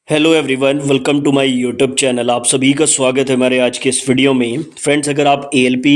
Hello everyone, welcome to my YouTube channel. आप सभी का स्वागत है हमारे आज के इस वीडियो में। फ्रेंड्स, अगर आप एएलपी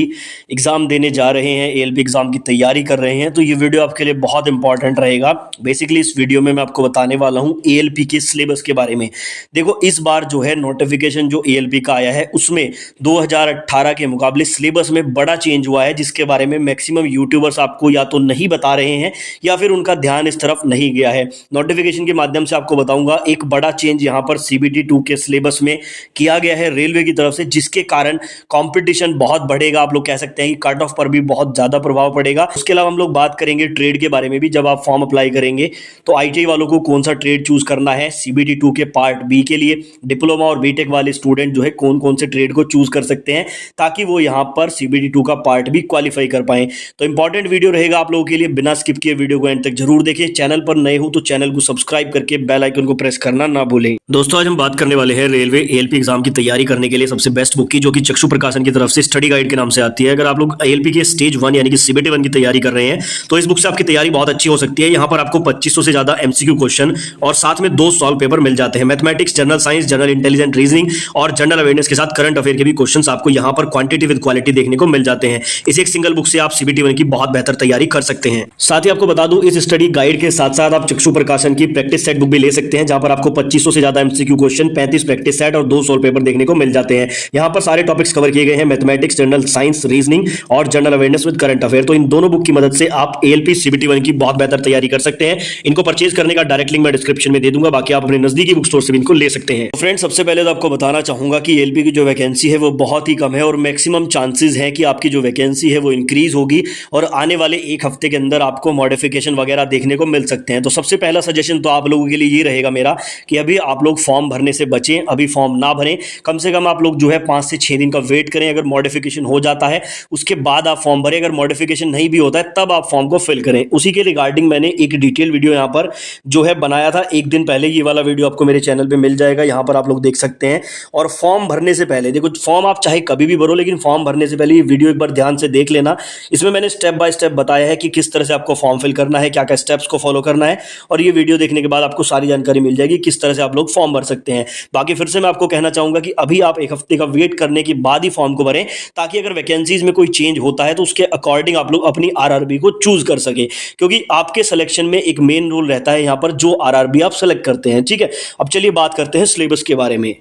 एग्ज़ाम देने जा रहे हैं, एएलपी एग्ज़ाम की तैयारी कर रहे हैं, तो ये वीडियो आपके लिए बहुत इंपॉर्टेंट रहेगा। बेसिकली इस वीडियो में मैं आपको बताने वाला हूँ एएलपी के सिलेबस के बारे में। देखो, इस बार जो है नोटिफिकेशन जो एएलपी का आया है उसमें 2018 के मुकाबले सिलेबस में बड़ा चेंज हुआ है, जिसके बारे में मैक्सिमम यूट्यूबर्स आपको या तो नहीं बता रहे हैं या फिर उनका ध्यान इस तरफ नहीं गया है। नोटिफिकेशन के माध्यम से आपको बताऊंगा एक बड़ा चेंज यहां पर सीबीटी 2 के सिलेबस में किया गया है रेलवे की तरफ से, जिसके कारण कंपटीशन बहुत बढ़ेगा। आप लोग कह सकते हैं कि कट ऑफ पर भी बहुत ज्यादा प्रभाव पड़ेगा। उसके अलावा हम लोग बात करेंगे ट्रेड के बारे में भी। जब आप फॉर्म अप्लाई करेंगे तो आईटीआई वालों को कौन सा ट्रेड चूज करना है सीबीटी 2 के पार्ट बी के लिए, डिप्लोमा और बीटेक वाले स्टूडेंट जो है कौन कौन से ट्रेड को चूज कर सकते हैं ताकि वो यहां पर सीबीटी 2 का पार्ट भी क्वालिफाई कर पाए। तो इंपॉर्टेंट वीडियो रहेगा आप लोगों के लिए, बिना स्किप किए वीडियो को एंड तक जरूर देखिए। चैनल पर नए हो तो चैनल को सब्सक्राइब करके बेल आइकन को प्रेस करना ना भूलें। दोस्तों, आज हम बात करने वाले हैं रेलवे एएलपी एग्जाम की तैयारी करने के लिए सबसे बेस्ट बुक की, जो कि चक्षु प्रकाशन की तरफ से स्टडी गाइड के नाम से आती है। अगर आप लोग एएलपी के स्टेज 1 यानी कि सीबीटी 1 की तैयारी कर रहे हैं तो इस बुक से आपकी तैयारी बहुत अच्छी हो सकती है। यहाँ पर आपको 2500 से ज्यादा एमसीक्यू क्वेश्चन और साथ में 2 सॉल्व पेपर मिल जाते हैं। Mathematics, general science, general intelligent reasoning और जनरल अवेयरनेस के साथ करंट अफेयर के भी क्वेश्चन आपको यहाँ पर क्वांटिटी विद क्वालिटी देखने को मिल जाते हैं। इस एक सिंगल बुक से आप सीबीटी 1 की बहुत बेहतर तैयारी कर सकते हैं। साथ ही आपको बता दूं, इस स्टडी गाइड के साथ साथ आप चक्षु प्रकाशन की प्रैक्टिस सेट बुक भी ले सकते हैं, जहां पर आपको 2500 से ज्यादा एमसीक्यू क्वेश्चन, 35 प्रैक्टिस सेट और 2 सॉल्व पेपर देखने को मिल जाते हैं। यहां पर सारे टॉपिक्स कवर किए गए हैं, मैथमेटिक्स, जनरल साइंस, रीजनिंग और general awareness with current affair. तो इन दोनों बुक की मदद से आप एएलपी सीबीटी 1 की बहुत बेहतर तैयारी कर सकते हैं। इनको परचेज करने का डायरेक्ट लिंक मैं डिस्क्रिप्शन में दे दूंगा, बाकी आप अपने नजदीकी बुक स्टोर से भी इनको ले सकते हैं। फ्रेंड्स, सबसे पहले तो आपको बताना चाहूंगा कि एएलपी की जो वैकेंसी है वो बहुत ही कम है और मैक्सिमम चांसेस है कि आपकी जो वैकेंसी है वो इंक्रीज होगी और आने वाले एक हफ्ते के अंदर आपको मॉडिफिकेशन वगैरह देखने को मिल सकते हैं। तो सबसे पहला सजेशन तो आप लोगों के लिए ये रहेगा मेरा कि अभी आप लोग फॉर्म भरने से बचें, अभी फॉर्म ना भरें। कम से कम आप लोग जो है 5 से 6 दिन का वेट करें। अगर मॉडिफिकेशन हो जाता है उसके बाद आप फॉर्म भरें, अगर मॉडिफिकेशन नहीं भी होता है तब आप फॉर्म को फिल करें। उसी के रिगार्डिंग मैंने एक डिटेल वीडियो यहाँ पर जो है बनाया था एक दिन पहले। ये वाला वीडियो आपको मेरे चैनल पे मिल जाएगा, यहाँ पर आप लोग देख सकते हैं। और फॉर्म भरने से पहले देखो, फॉर्म आप चाहे कभी भी भरो, लेकिन फॉर्म भरने से पहले ये वीडियो एक बार ध्यान से देख लेना। इसमें मैंने स्टेप बाय स्टेप बताया है कि किस तरह से आपको फॉर्म फिल करना है, क्या क्या स्टेप्स को फॉलो करना है, और ये वीडियो देखने के बाद आपको सारी जानकारी मिल जाएगी किस तरह से आप लोग फॉर्म भर सकते हैं। बाकी फिर से मैं आपको कहना चाहूंगा कि अभी आप एक हफ्ते का वेट करने के बाद ही फॉर्म को भरें, ताकि अगर वैकेंसीज में कोई चेंज होता है तो उसके अकॉर्डिंग आप लोग अपनी आरआरबी को चूज कर सके, क्योंकि आपके सिलेक्शन में एक मेन रोल रहता है यहां पर जो आरआरबी आप सेलेक्ट करते हैं। ठीक है, अब चलिए बात करते हैं सिलेबस के बारे में।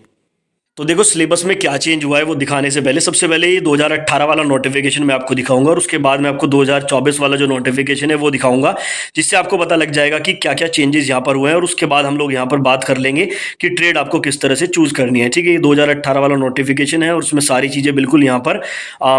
तो देखो, सिलेबस में क्या चेंज हुआ है वो दिखाने से पहले सबसे पहले ये 2018 वाला नोटिफिकेशन मैं आपको दिखाऊंगा और उसके बाद मैं आपको 2024 वाला जो नोटिफिकेशन है वो दिखाऊंगा, जिससे आपको पता लग जाएगा कि क्या क्या चेंजेस यहाँ पर हुए हैं। और उसके बाद हम लोग यहाँ पर बात कर लेंगे कि ट्रेड आपको किस तरह से चूज करनी है। ठीक है, ये 2018 वाला नोटिफिकेशन है और उसमें सारी चीज़ें बिल्कुल यहाँ पर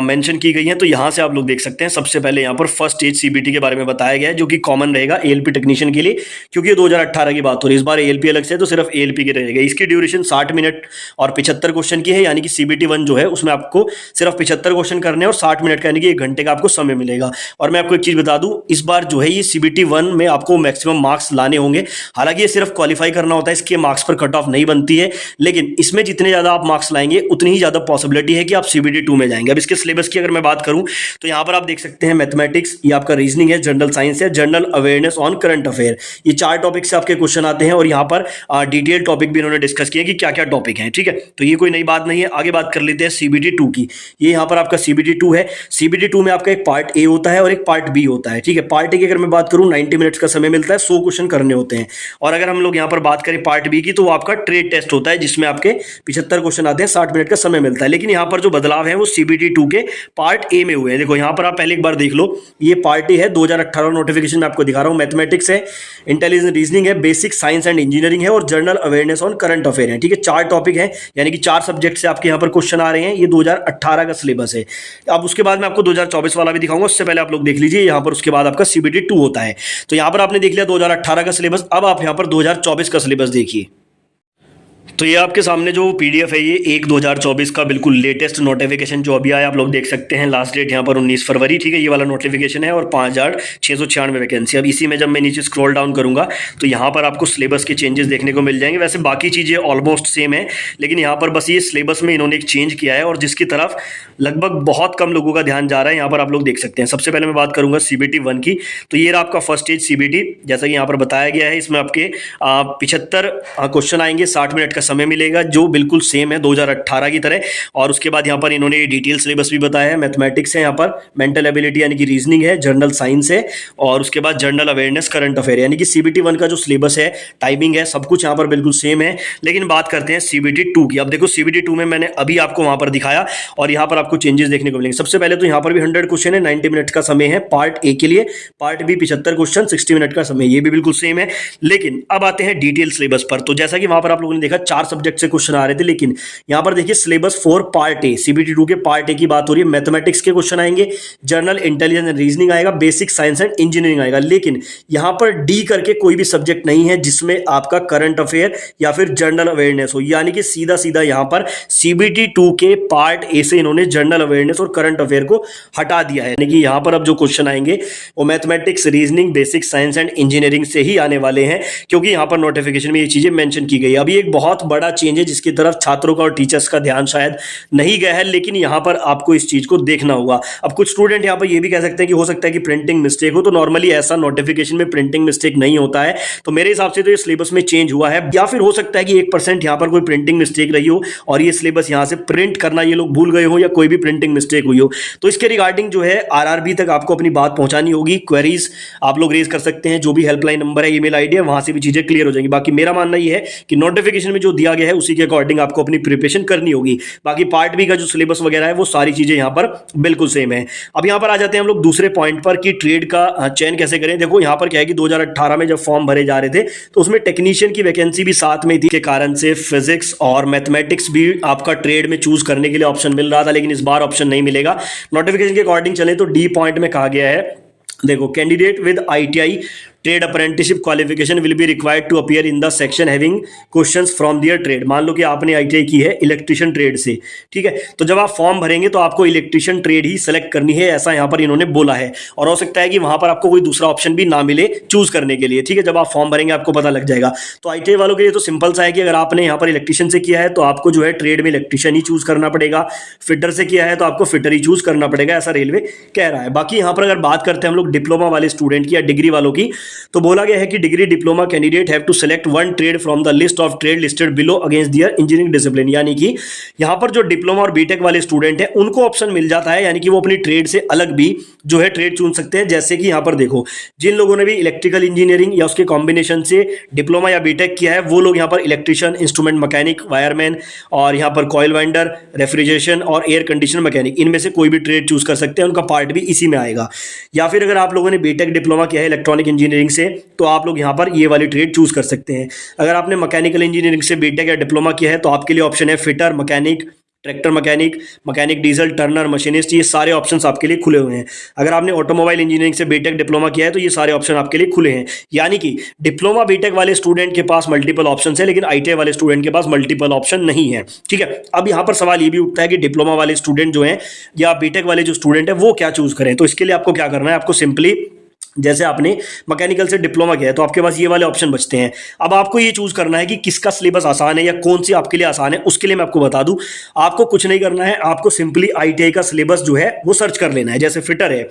मैंशन की गई हैं। तो यहाँ से आप लोग देख सकते हैं, सबसे पहले यहाँ पर फर्स्ट स्टेज सीबीटी के बारे में बताया गया है, जो कि कॉमन रहेगा एएलपी टेक्नीशियन के लिए, क्योंकि ये 2018 की बात हो रही है। इस बार एएलपी अलग से है तो सिर्फ एएलपी के रहेगा। इसकी ड्यूरेशन 60 मिनट और 75 क्वेश्चन की है, यानी कि सीबीटी 1 जो है उसमें आपको सिर्फ 75 क्वेश्चन करने हैं और 60 मिनट का यानी कि 1 घंटे का आपको समय मिलेगा। और मैं आपको एक चीज बता दूं, इस बार जो है ये सीबीटी 1 में आपको मैक्सिमम मार्क्स लाने होंगे। हालांकि ये सिर्फ क्वालिफाई करना होता है, इसके मार्क्स पर कट ऑफ नहीं बनती है, लेकिन इसमें जितने ज्यादा आप मार्क्स लाएंगे उतनी ही ज्यादा पॉसिबिलिटी है कि आप सीबीटी 2 में जाएंगे। अब इसके सिलेबस की अगर मैं बात करूं तो यहां पर आप देख सकते हैं मैथमेटिक्स, ये आपका रीजनिंग है, जनरल साइंस है, general awareness on current affair, ये 4 टॉपिक से आपके क्वेश्चन आते हैं। और यहाँ पर डिटेल टॉपिक भी इन्होंने डिस्कस किए कि क्या क्या टॉपिक है। ठीक है, तो ये कोई नई बात नहीं है। आगे बात कर लेते हैं सीबीटी 2 की। ये यहाँ पर आपका सीबीटी 2 है। सीबीटी 2 में आपका एक पार्ट ए होता है और एक पार्ट बी होता है। ठीक है, पार्ट ए की अगर मैं बात करूं 90 मिनट्स का समय मिलता है, 100 क्वेश्चन करने होते हैं। और अगर हम लोग यहाँ पर बात करें पार्ट बी की, तो वो आपका ट्रेड टेस्ट होता है, जिसमें आपके 75 क्वेश्चन आते हैं, 60 मिनट का समय मिलता है। लेकिन यहाँ पर जो बदलाव है वो सीबीटी 2 के पार्ट ए में हुए हैं। देखो यहाँ पर आप पहले एक बार देख लो, ये पार्ट ए है, 2018 नोटिफिकेशन में आपको दिखा रहा हूँ। मैथमेटिक्स है, इंटेलिजेंट रीजनिंग है, बेसिक साइंस एंड इंजीनियरिंग है और general awareness on current affair है। ठीक है, 4 टॉपिक है, यानी कि 4 सब्जेक्ट से आपके यहाँ पर क्वेश्चन आ रहे हैं। ये 2018 का सिलेबस है। अब उसके बाद मैं आपको 2024 वाला भी दिखाऊंगा, उससे पहले आप लोग देख लीजिए यहाँ पर। उसके बाद आपका सीबीटी 2 होता है। तो यहाँ पर आपने देख लिया 2018 का सिलेबस। अब आप यहाँ पर 2024 का सिलेबस देखिए। तो ये आपके सामने जो पीडीएफ है ये 1/2024 का बिल्कुल लेटेस्ट नोटिफिकेशन जो अभी आया आप लोग देख सकते हैं। लास्ट डेट यहाँ पर 19 फरवरी, ठीक है, ये वाला नोटिफिकेशन है और 5696 वैकेंसी। अब इसी में जब मैं नीचे स्क्रॉल डाउन करूंगा तो यहाँ पर आपको सिलेबस के चेंजेस देखने को मिल जाएंगे। वैसे बाकी चीज़ें ऑलमोस्ट सेम है, लेकिन यहाँ पर बस ये सिलेबस में इन्होंने एक चेंज किया है और जिसकी तरफ लगभग बहुत कम लोगों का ध्यान जा रहा है। यहाँ पर आप लोग देख सकते हैं। सबसे पहले मैं बात करूंगा CBT 1 की। तो ये रहा आपका फर्स्ट स्टेज CBT, जैसा कि यहाँ पर बताया गया है। इसमें आपके 75 क्वेश्चन आएंगे, 60 मिनट का समय मिलेगा, जो बिल्कुल सेम है 2018 की तरह। और उसके बाद यहाँ पर इन्होंने डिटेल सिलेबस भी बताया है। मैथमेटिक्स है, यहाँ पर मेंटल एबिलिटी यानी कि रीजनिंग है, जनरल साइंस है और उसके बाद जनरल अवेयरनेस, करंट अफेयर, यानी कि CBT 1 का जो सिलेबस है, टाइमिंग है, सब कुछ यहाँ पर बिल्कुल सेम है। लेकिन बात करते हैं CBT 2 की। अब देखो CBT 2 में मैंने अभी आपको वहां पर दिखाया और यहाँ पर आपको चेंजेस देखने को मिलेंगे। सबसे पहले तो यहाँ पर भी 100 क्वेश्चन है, 90 मिनट का समय है पार्ट ए के लिए। पार्ट बी 75 क्वेश्चन, 60 मिनट का समय, ये भी बिल्कुल सेम है। लेकिन अब आते हैं डिटेल सिलेबस पर। तो जैसा कि वहां पर आप लोगों ने देखा 4 सब्जेक्ट से क्वेश्चन आ रहे थे, लेकिन यहाँ पर देखिए सिलेबस 4 पार्ट ए, CBT 2 के पार्ट ए की बात हो रही है। मैथमेटिक्स के क्वेश्चन आएंगे, जनरल इंटेलिजेंस एंड रीजनिंग आएगा, बेसिक साइंस एंड इंजीनियरिंग आएगा। लेकिन यहाँ पर डी करके कोई भी सब्जेक्ट नहीं है जिसमें आपका करंट अफेयर या फिर जनरल अवेयरनेस हो, यानी कि सीधा सीधा यहाँ पर CBT 2 के पार्ट ए से इन्होंने जनरल अवेयरनेस और करंट अफेयर को हटा दिया है। यानी कि यहाँ पर अब जो क्वेश्चन आएंगे वो mathematics, reasoning, basic science and engineering से ही आने वाले हैं, क्योंकि यहाँ पर नोटिफिकेशन में ये चीजें मेंशन की गई है। अभी एक बहुत बड़ा चेंज है जिसकी तरफ छात्रों का और टीचर्स का ध्यान शायद नहीं गया है, लेकिन यहाँ पर आपको इस चीज को देखना होगा। अब कुछ स्टूडेंट यहाँ पर ये भी कह सकते हैं कि हो सकता है कि प्रिंटिंग मिस्टेक हो, तो नॉर्मली ऐसा नोटिफिकेशन में प्रिंटिंग मिस्टेक नहीं होता है। तो मेरे हिसाब से तो ये सिलेबस में चेंज हुआ है, या फिर हो सकता है कि 1% यहाँ पर कोई प्रिंटिंग मिस्टेक रही हो और ये सिलेबस यहाँ से प्रिंट करना ये लोग भूल गए हो, या कोई भी प्रिंटिंग मिस्टेक हुई हो। तो इसके रिगार्डिंग जो है RRB तक आपको अपनी बात पहुंचानी होगी। क्वेरीज आप लोग रेज कर सकते हैं, जो भी हेल्पलाइन नंबर है, ईमेल आईडी है, वहां से भी चीजें क्लियर हो जाएंगी। बाकी मेरा मानना यह है कि नोटिफिकेशन में जो दिया गया है उसी के अकॉर्डिंग आपको अपनी प्रिपरेशन करनी होगी। बाकी पार्ट बी का जो सिलेबस वगैरह है वो सारी चीजें यहाँ पर बिल्कुल सेम है। अब यहाँ पर आ जाते हैं हम लोग दूसरे पॉइंट पर कि ट्रेड का चयन कैसे करें। देखो यहाँ पर क्या है कि 2018 में जब फॉर्म भरे जा रहे थे तो उसमें टेक्नीशियन की वैकेंसी भी साथ में थी, के कारण से फिजिक्स और मैथमेटिक्स भी आपका ट्रेड में चूज करने के लिए ऑप्शन मिल रहा था, लेकिन इस बार ऑप्शन नहीं मिलेगा। नोटिफिकेशन के अकॉर्डिंग चले तो डी पॉइंट में कहा गया है, देखो, candidate with ITI trade apprenticeship qualification will be required to appear in the section having questions from their trade. मान लो कि आपने ITI की है इलेक्ट्रिशियन ट्रेड से, ठीक है, तो जब आप फॉर्म भरेंगे तो आपको इलेक्ट्रिशियन ट्रेड ही सेलेक्ट करनी है, ऐसा यहां पर इन्होंने बोला है। और हो सकता है कि वहां पर आपको कोई दूसरा ऑप्शन भी ना मिले चूज करने के लिए, ठीक है, जब आप फॉर्म भरेंगे आपको पता लग जाएगा। तो ITI वालों के लिए तो सिंपल सा है कि अगर आपने यहाँ पर इलेक्ट्रिशियन से किया है तो आपको जो है ट्रेड में इलेक्ट्रिशियन ही चूज करना पड़ेगा, फिटर से किया है तो आपको फिटर ही चूज करना पड़ेगा, ऐसा रेलवे कह रहा है। बाकी यहाँ पर अगर बात करते हैं हम लोग डिप्लोमा वाले स्टूडेंट की या डिग्री वालों की, तो बोला गया है कि degree diploma candidate have to select one trade from the list of trade listed below against their engineering discipline. यानी कि यहां पर जो डिप्लोमा और बीटेक वाले स्टूडेंट हैं उनको ऑप्शन मिल जाता है, यानी कि वो अपनी ट्रेड से अलग भी जो है ट्रेड चुन सकते हैं। जैसे कि यहां पर देखो, जिन लोगों ने भी इलेक्ट्रिकल इंजीनियरिंग या उसके कॉम्बिनेशन से डिप्लोमा या बीटेक किया है वो लोग यहां पर इलेक्ट्रिशियन, इंस्ट्रूमेंट मैकेनिक, वायरमैन और यहां पर कॉइल वाइंडर, रेफ्रिजरेशन और एयर कंडीशनर मैकेनिक, इनमें से कोई भी ट्रेड चूज कर सकते हैं, उनका पार्ट भी इसी में आएगा। या फिर अगर आप लोगों ने बीटेक डिप्लोमा किया है इलेक्ट्रॉनिक इंजीनियरिंग से तो आप लोग यहाँ पर ये वाली ट्रेड चूज कर सकते हैं। अगर आपने मैकेनिकल इंजीनियरिंग से बीटेक या डिप्लोमा किया है तो आपके लिए ऑप्शन है fitter, mechanic, tractor mechanic, mechanic diesel, Turner, machinist, ये सारे ऑप्शंस आपके लिए खुले हुए हैं। अगर आपने ऑटोमोबाइल इंजीनियरिंग से बीटेक डिप्लोमा किया है तो ये सारे ऑप्शन आपके लिए खुले हैं। यानी कि डिप्लोमा बीटेक वाले स्टूडेंट के पास मल्टीपल ऑप्शन है, लेकिन ITI वाले स्टूडेंट के पास मल्टीपल ऑप्शन नहीं है, ठीक है। अब यहाँ पर सवाल ये भी उठता है कि डिप्लोमा वाले स्टूडेंट जो है या बीटेक वाले जो स्टूडेंट है वो क्या चूज करें। तो इसके लिए आपको क्या करना है, आपको सिंपली, जैसे आपने मैकेनिकल से डिप्लोमा किया है तो आपके पास ये वाले ऑप्शन बचते हैं। अब आपको ये चूज करना है कि किसका सिलेबस आसान है या कौन सी आपके लिए आसान है। उसके लिए मैं आपको बता दूं, आपको कुछ नहीं करना है, आपको सिंपली ITI का सिलेबस जो है वो सर्च कर लेना है। जैसे फिटर है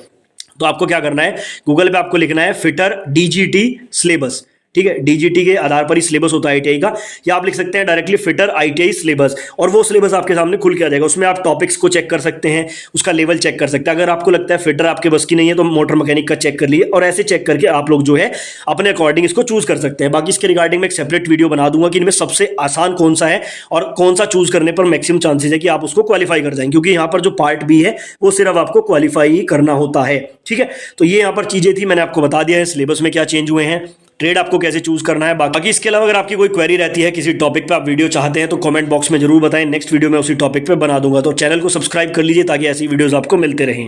तो आपको क्या करना है, गूगल पे आपको लिखना है फिटर DGT सिलेबस, ठीक है, DGT के आधार पर ही सिलेबस होता है ITI का, या आप लिख सकते हैं डायरेक्टली फिटर ITI सिलेबस, और वो सिलेबस आपके सामने खुल के आ जाएगा। उसमें आप टॉपिक्स को चेक कर सकते हैं, उसका लेवल चेक कर सकते हैं। अगर आपको लगता है फिटर आपके बस की नहीं है तो मोटर मैकेनिक का चेक कर लिए, और ऐसे चेक करके आप लोग जो है अपने अकॉर्डिंग इसको चूज कर सकते हैं। बाकी इसके रिगार्डिंग में एक सेपरेट वीडियो बना दूंगा कि इनमें सबसे आसान कौन सा है और कौन सा चूज करने पर मैक्सिमम चांसेस है कि आप उसको क्वालिफाई कर जाएंगे, क्योंकि यहाँ पर जो पार्ट बी है वो सिर्फ आपको क्वालिफाई ही करना होता है, ठीक है। तो ये यहाँ पर चीजें थी, मैंने आपको बता दिया है सिलेबस में क्या चेंज हुए हैं, ट्रेड आपको कैसे चूज करना है। बाकी इसके अलावा अगर आपकी कोई क्वेरी रहती है किसी टॉपिक पे, आप वीडियो चाहते हैं तो कमेंट बॉक्स में जरूर बताएं, नेक्स्ट वीडियो में उसी टॉपिक पे बना दूंगा। तो चैनल को सब्सक्राइब कर लीजिए ताकि ऐसी वीडियोस आपको मिलते रहें।